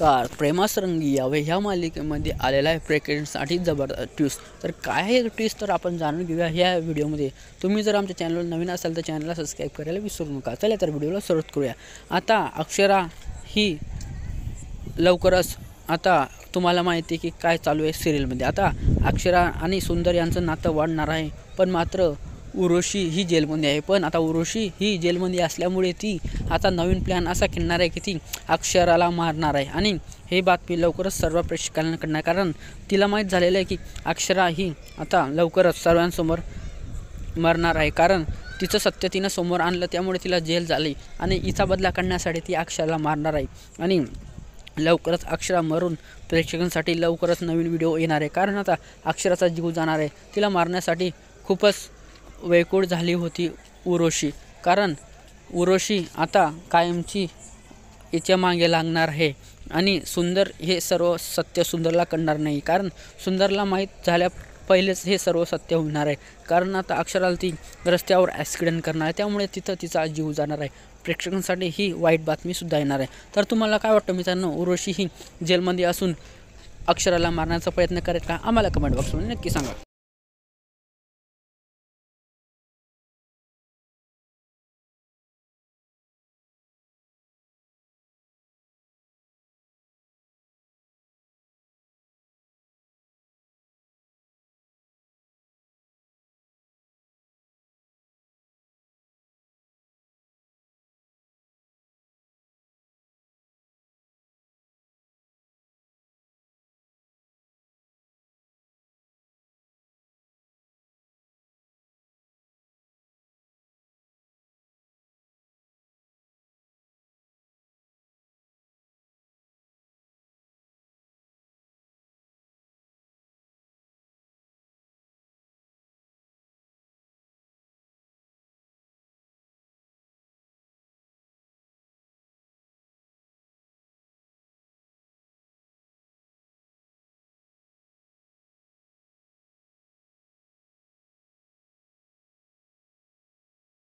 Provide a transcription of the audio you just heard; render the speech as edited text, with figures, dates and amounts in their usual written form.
नमस्कार. प्रेमास रंगी यावे ह्या मालिकेमध्ये आलेला आहे प्रेक्षकांसाठी जबरदस्त ट्विस्ट. तर काय आहे ट्विस्ट तर आपण जाणून घेऊया ह्या व्हिडिओमध्ये. तुम्ही जर आमच्या चॅनलवर नवीन असाल तर चॅनलला सबस्क्राईब करायला विसरू नका. चला तर व्हिडिओला सुरुवात करूया. आता अक्षरा ही लवकरच आता तुम्हाला माहिती आहे की काय चालू आहे सिरियलमध्ये. आता अक्षरा आणि सुंदर यांचं नातं वाढणार आहे, पण मात्र उर्वशी ही जेलमध्ये आहे. पण आता उर्वशी ही जेलमध्ये असल्यामुळे ती आता नवीन प्लॅन असा खेळणार आहे की ती अक्षराला मारणार आहे. आणि हे बातमी लवकरच सर्व प्रेक्षकांना कळणार, कारण तिला माहीत झालेलं आहे की अक्षरा ही आता लवकरच सर्वांसमोर मरणार आहे. कारण तिचं सत्य तिनं समोर आणलं, त्यामुळे तिला जेल झाली आणि हिचा बदला काढण्यासाठी ती अक्षराला मारणार आहे. आणि लवकरच अक्षरा मरून प्रेक्षकांसाठी लवकरच नवीन व्हिडिओ येणार आहे, कारण आता अक्षराचा जीव जाणार आहे. तिला मारण्यासाठी खूपच वेळकोट झाली होती उर्वशी, कारण उर्वशी आता कायमची हिच्या मागे लागणार आहे. आणि सुंदर हे सर्व सत्य सुंदरला कळणार नाही, कारण सुंदरला माहीत झाल्या पहिलेच हे सर्व सत्य होणार आहे. कारण आता अक्षराला ती रस्त्यावर ॲक्सिडेंट करणार आहे, त्यामुळे तिथं तिचा जीव जाणार आहे. प्रेक्षकांसाठी ही वाईट बातमीसुद्धा येणार आहे. तर तुम्हाला काय वाटतं मित्रांनो, उर्वशी ही जेलमध्ये असून अक्षराला मारण्याचा प्रयत्न करेल का? आम्हाला कमेंट बॉक्समध्ये नक्की सांगा.